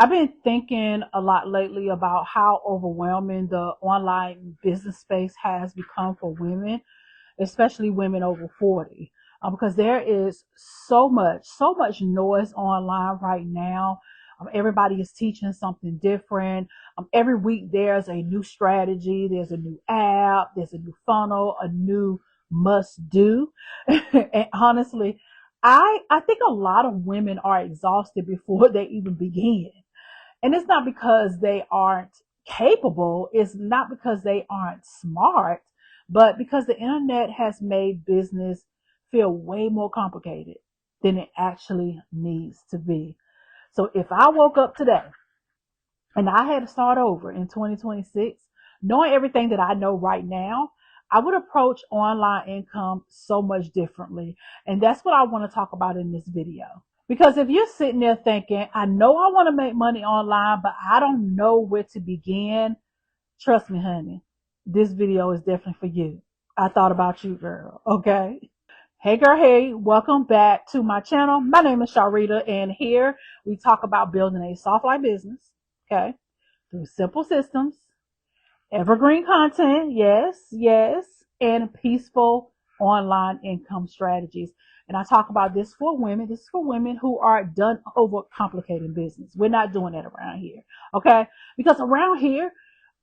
I've been thinking a lot lately about how overwhelming the online business space has become for women, especially women over 40, because there is so much noise online right now. Everybody is teaching something different. Every week there's a new strategy, there's a new app, there's a new funnel, a new must do. And honestly, I think a lot of women are exhausted before they even begin. And it's not because they aren't capable, it's not because they aren't smart, but because the internet has made business feel way more complicated than it actually needs to be. So if I woke up today and I had to start over in 2026, knowing everything that I know right now, I would approach online income so much differently. And that's what I want to talk about in this video. Because if you're sitting there thinking, I know I want to make money online, but I don't know where to begin, trust me, honey, this video is definitely for you. I thought about you, girl. Okay. Hey, girl. Hey, welcome back to my channel. My name is Sharlrita, and here we talk about building a soft life business. Okay. Through simple systems, evergreen content, yes, and peaceful online income strategies. And I talk about this for women. This is for women who are done over complicating business. We're not doing that around here, okay? Because around here,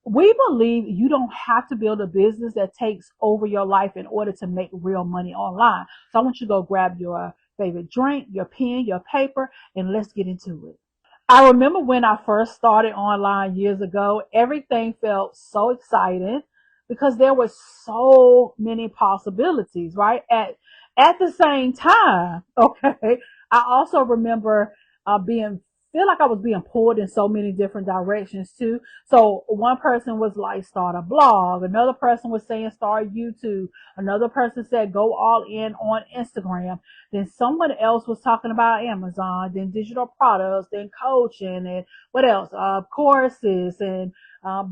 we believe you don't have to build a business that takes over your life in order to make real money online. So I want you to go grab your favorite drink, your pen, your paper, and let's get into it. I remember when I first started online years ago, everything felt so exciting because there were so many possibilities, right? At the same time, okay, I also remember being feel like I was being pulled in so many different directions too. So one person was like, start a blog. Another person was saying, start YouTube. Another person said, go all in on Instagram. Then someone else was talking about Amazon, then digital products, then coaching, and what else? Courses and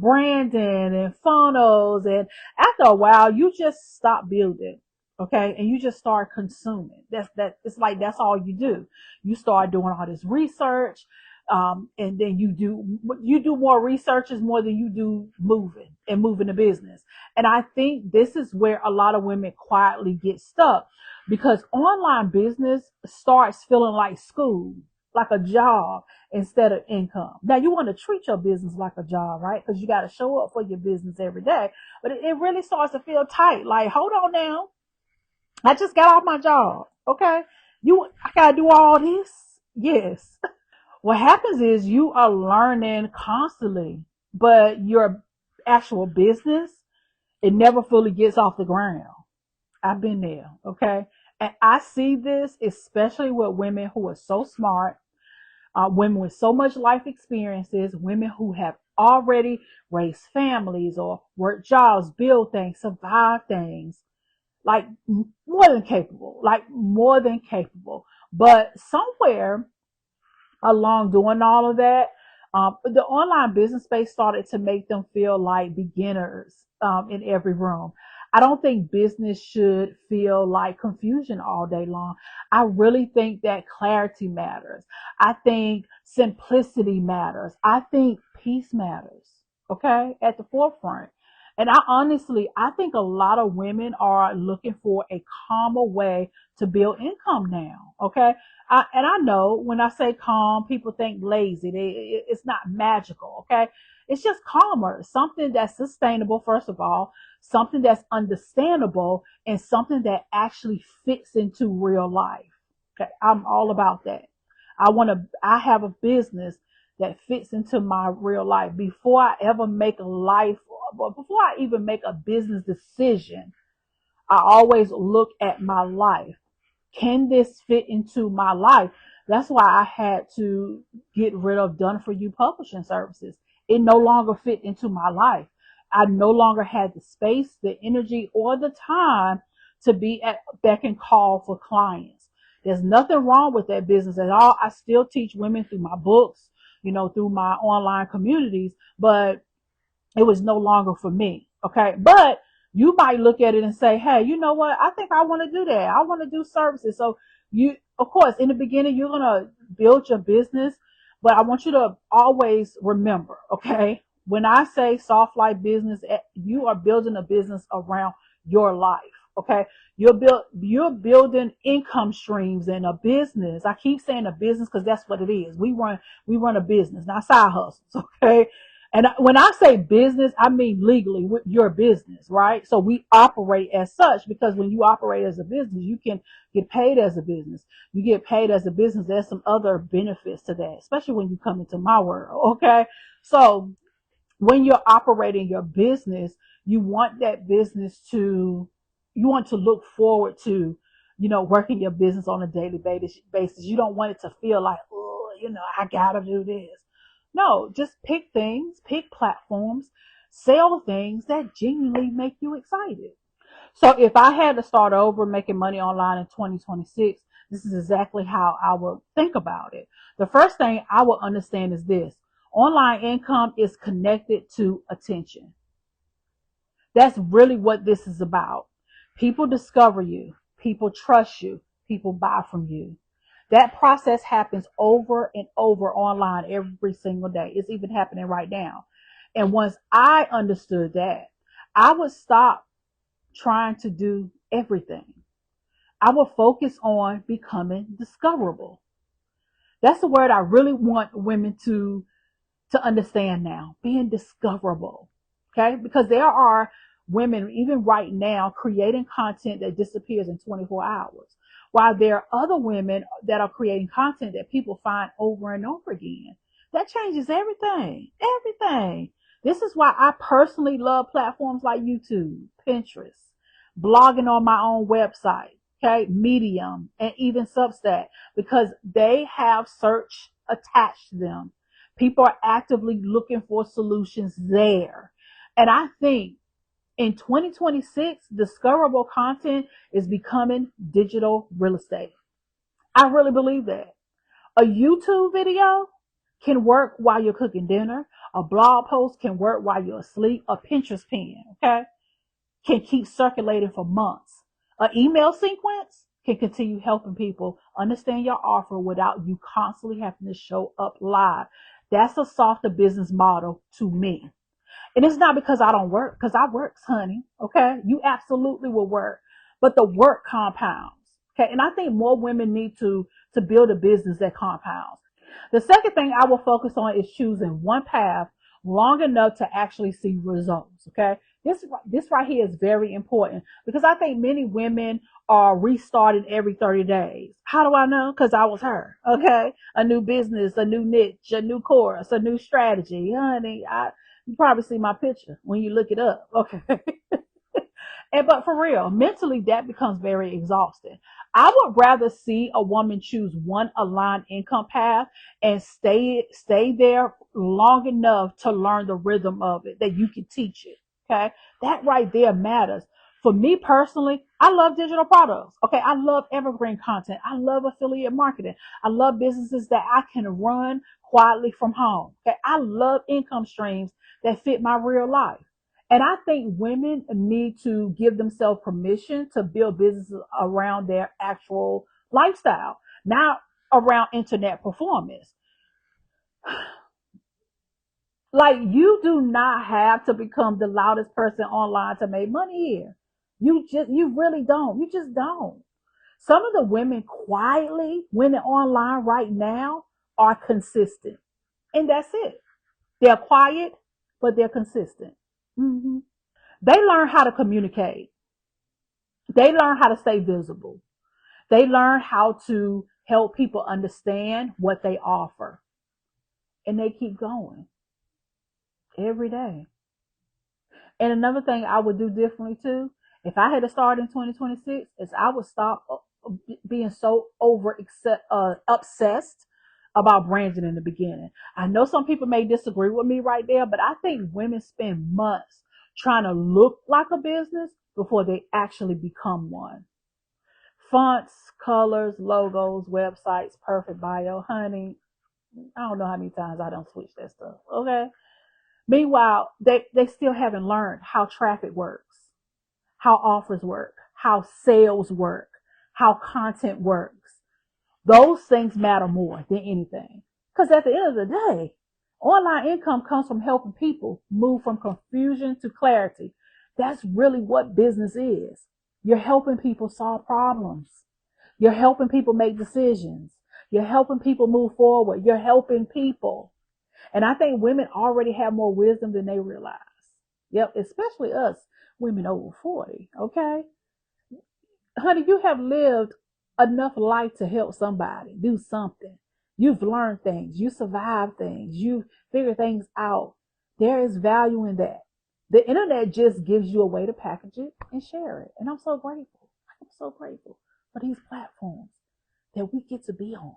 branding and funnels. And after a while, you just stop building. Okay. And you just start consuming. It's like, that's all you do. You start doing all this research. And then you do more researches more than you do moving the business. And I think this is where a lot of women quietly get stuck because online business starts feeling like school, like a job instead of income. Now you want to treat your business like a job, right? Because you got to show up for your business every day, but it really starts to feel tight. Like, hold on now. I just got off my job. Okay. I got to do all this. Yes. What happens is you are learning constantly, but your actual business, it never fully gets off the ground. I've been there. Okay. And I see this especially with women who are so smart, women with so much life experiences, women who have already raised families or worked jobs, build things, survive things, like more than capable. But somewhere along doing all of that, the online business space started to make them feel like beginners in every room. I don't think business should feel like confusion all day long. I really think that clarity matters. I think simplicity matters. I think peace matters. Okay, at the forefront. And I think a lot of women are looking for a calmer way to build income now. Okay. And I know when I say calm, people think lazy. It's not magical. Okay. It's just calmer, something that's sustainable, first of all, something that's understandable, and something that actually fits into real life. Okay. I'm all about that. I have a business that fits into my real life before I ever make a life, before I even make a business decision. I always look at my life. Can this fit into my life? That's why I had to get rid of done for you publishing services. It no longer fit into my life. I no longer had the space, the energy, or the time to be at beck and call for clients. There's nothing wrong with that business at all. I still teach women through my books, through my online communities, but it was no longer for me. Okay. But you might look at it and say, hey, you know what? I think I want to do that. I want to do services. So of course, in the beginning, you're going to build your business, But I want you to always remember, okay, when I say soft life business, you are building a business around your life. Okay. You're building income streams in a business. I keep saying a business because that's what it is. We run a business, not side hustles. Okay. And when I say business, I mean legally with your business, right? So we operate as such because when you operate as a business, you can get paid as a business. You get paid as a business. There's some other benefits to that, especially when you come into my world. Okay. So when you're operating your business, you want that business to, you want to look forward to, working your business on a daily basis. You don't want it to feel like, oh, I gotta do this. No, just pick platforms, sell things that genuinely make you excited. So if I had to start over making money online in 2026, this is exactly how I would think about it. The first thing I would understand is this: online income is connected to attention. That's really what this is about. People discover you, people trust you, people buy from you. That process happens over and over online every single day. It's even happening right now. And once I understood that, I would stop trying to do everything. I will focus on becoming discoverable. That's the word I really want women to understand now, being discoverable. Okay? Because there are women, even right now, creating content that disappears in 24 hours. While there are other women that are creating content that people find over and over again. That changes everything. Everything. This is why I personally love platforms like YouTube, Pinterest, blogging on my own website, okay, Medium, and even Substack, because they have search attached to them. People are actively looking for solutions there. And I think in 2026, discoverable content is becoming digital real estate. I really believe that. A YouTube video can work while you're cooking dinner. A blog post can work while you're asleep. A Pinterest pin, okay, can keep circulating for months. An email sequence can continue helping people understand your offer without you constantly having to show up live. That's a softer business model to me. And it's not because I don't work, because I works, honey. Okay. You absolutely will work, but the work compounds. Okay. And I think more women need to build a business that compounds. The second thing I will focus on is choosing one path long enough to actually see results. Okay. This right here is very important because I think many women are restarting every 30 days. How do I know? Because I was her. Okay. A new business, a new niche, a new course, a new strategy. Honey, you probably see my picture when you look it up. Okay. But for real, mentally that becomes very exhausting. I would rather see a woman choose one aligned income path and stay there long enough to learn the rhythm of it, that you can teach it. Okay. That right there matters. For me personally, I love digital products. Okay. I love evergreen content. I love affiliate marketing. I love businesses that I can run quietly from home. Okay. I love income streams that fit my real life. And I think women need to give themselves permission to build businesses around their actual lifestyle, not around internet performance. Like, you do not have to become the loudest person online to make money here. You really don't. You just don't. Some of the women quietly winning online right now are consistent. And that's it. They're quiet, but they're consistent. Mm-hmm. They learn how to communicate. They learn how to stay visible. They learn how to help people understand what they offer. And they keep going every day. And another thing I would do differently too, if I had to start in 2026, is I would stop being so obsessed about branding in the beginning. I know some people may disagree with me right there, but I think women spend months trying to look like a business before they actually become one. Fonts, colors, logos, websites, perfect bio, honey. I don't know how many times I don't switch that stuff. Okay. Meanwhile, they still haven't learned how traffic works, how offers work, how sales work, how content works. Those things matter more than anything. Because at the end of the day, online income comes from helping people move from confusion to clarity. That's really what business is. You're helping people solve problems. You're helping people make decisions. You're helping people move forward. You're helping people. And I think women already have more wisdom than they realize. Yep, especially us women over 40. Okay. Honey, you have lived enough life to help somebody do something. You've learned things, you survived things, you figured things out. There is value in that. The internet just gives you a way to package it and share it. And I'm so grateful. I'm so grateful for these platforms that we get to be on,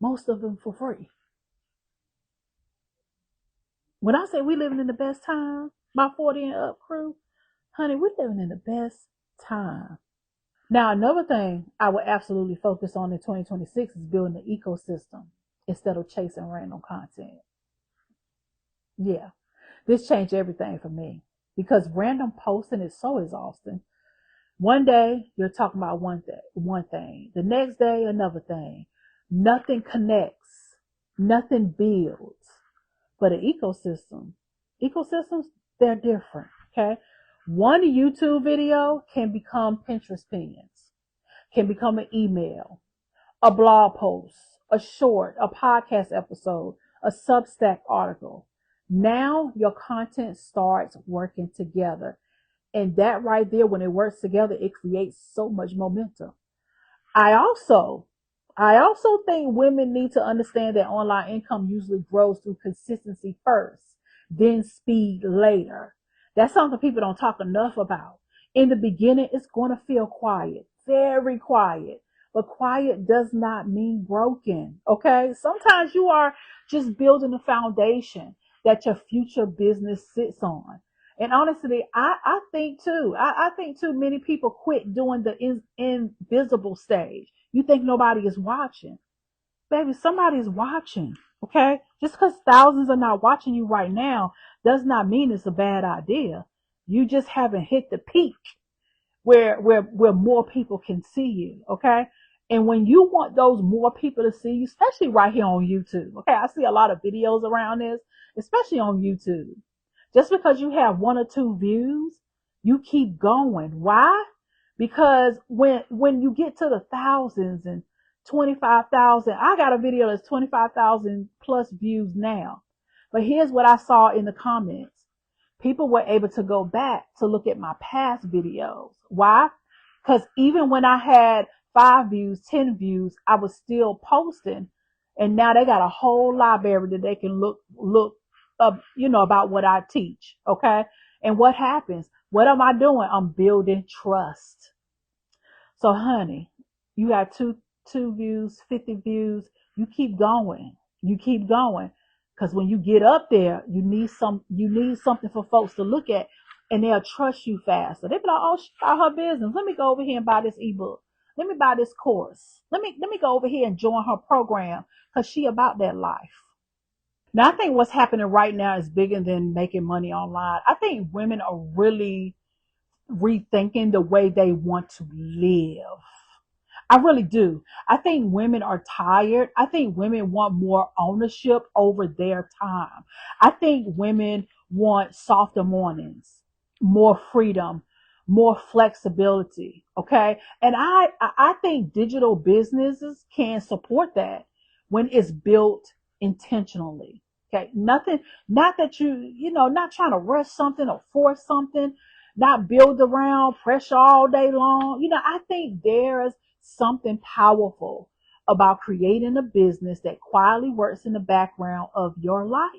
most of them for free. When I say we living in the best time, my 40 and up crew, honey, we're living in the best time. Now, another thing I would absolutely focus on in 2026 is building an ecosystem instead of chasing random content. Yeah, this changed everything for me because random posting is so exhausting. One day you're talking about one thing. The next day, another thing. Nothing connects. Nothing builds. But an ecosystems, they're different. Okay. One YouTube video can become Pinterest pins, can become an email, a blog post, a short, a podcast episode, a Substack article. Now your content starts working together. And that right there, when it works together, it creates so much momentum. I also I also think women need to understand that online income usually grows through consistency first, then speed later. That's something people don't talk enough about. In the beginning, it's going to feel quiet, very quiet. But quiet does not mean broken. Okay. Sometimes you are just building a foundation that your future business sits on. And honestly, I think too, I think too many people quit doing the invisible stage. You think nobody is watching. Baby, somebody is watching. Okay? Just because thousands are not watching you right now does not mean it's a bad idea. You just haven't hit the peak where more people can see you. Okay? And when you want those more people to see you, especially right here on YouTube. Okay, I see a lot of videos around this, especially on YouTube. Just because you have one or two views, you keep going. Why? Because when you get to the thousands and 25,000, I got a video that's 25,000 plus views now. But here's what I saw in the comments. People were able to go back to look at my past videos. Why? Because even when I had 5 views, 10 views, I was still posting. And now they got a whole library that they can look up, about what I teach. Okay. And what happens? What am I doing? I'm building trust. So honey, you got two views, 50 views. You keep going. You keep going. Cause when you get up there, you need something for folks to look at and they'll trust you faster. They'll be like, oh, she got her business. Let me go over here and buy this ebook. Let me buy this course. Let me go over here and join her program because she about that life. Now I think what's happening right now is bigger than making money online. I think women are really rethinking the way they want to live. I really do. I think women are tired. I think women want more ownership over their time. I think women want softer mornings, more freedom, more flexibility. Okay. And I think digital businesses can support that when it's built intentionally. Okay. Nothing, not that not trying to rush something or force something, not build around pressure all day long. I think there's something powerful about creating a business that quietly works in the background of your life.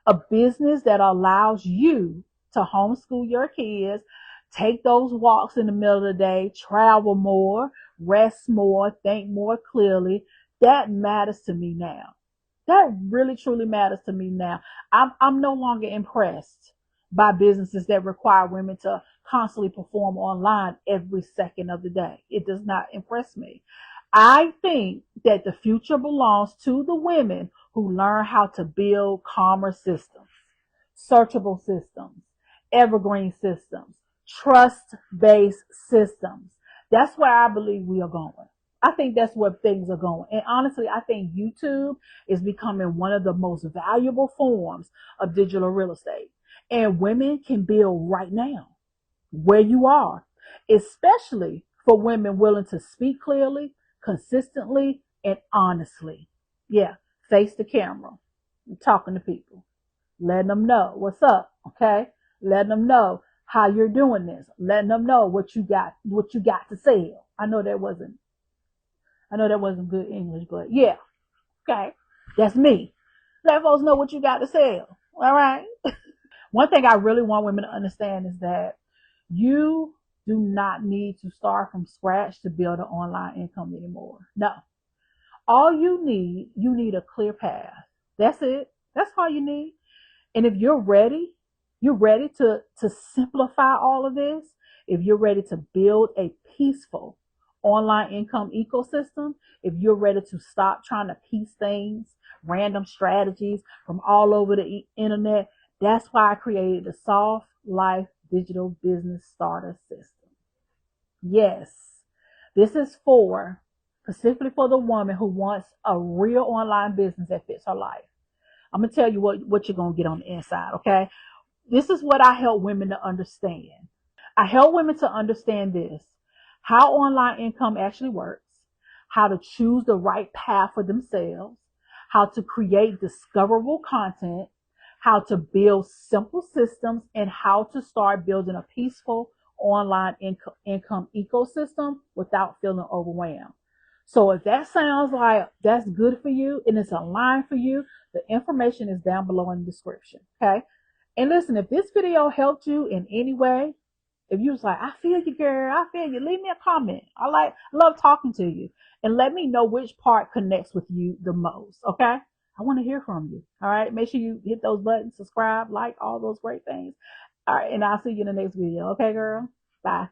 A business that allows you to homeschool your kids, take those walks in the middle of the day, travel more, rest more, think more clearly. That matters to me now. That really truly matters to me now. I'm no longer impressed by businesses that require women to constantly perform online every second of the day. It does not impress me. I think that the future belongs to the women who learn how to build calmer systems, searchable systems, evergreen systems, trust based systems. That's where I believe we are going. I think that's where things are going. And honestly, I think YouTube is becoming one of the most valuable forms of digital real estate. And women can build right now where you are, especially for women willing to speak clearly, consistently, and honestly. Yeah, face the camera, talking to people, letting them know what's up, okay? Letting them know how you're doing this, letting them know what you got to sell. I know that wasn't good English, but yeah, okay. That's me. Let folks know what you got to sell. All right. One thing I really want women to understand is that you do not need to start from scratch to build an online income anymore. No. All you need a clear path. That's it. That's all you need. And if you're ready to simplify all of this, if you're ready to build a peaceful online income ecosystem, if you're ready to stop trying to piece things, random strategies from all over the internet, that's why I created the Soft Life Digital Business Starter System. Yes, this is for specifically for the woman who wants a real online business that fits her life. I'm gonna tell you what you're gonna get on the inside, okay? This is what I help women to understand. I help women to understand this, how online income actually works, how to choose the right path for themselves, how to create discoverable content, how to build simple systems, and how to start building a peaceful online income ecosystem without feeling overwhelmed. So if that sounds like that's good for you and it's aligned for you, the information is down below in the description. Okay. And listen, if this video helped you in any way, if you was like, I feel you, girl, I feel you, leave me a comment. I love talking to you. And let me know which part connects with you the most. Okay. I want to hear from you. All right. Make sure you hit those buttons, subscribe, like all those great things. All right. And I'll see you in the next video. Okay, girl. Bye.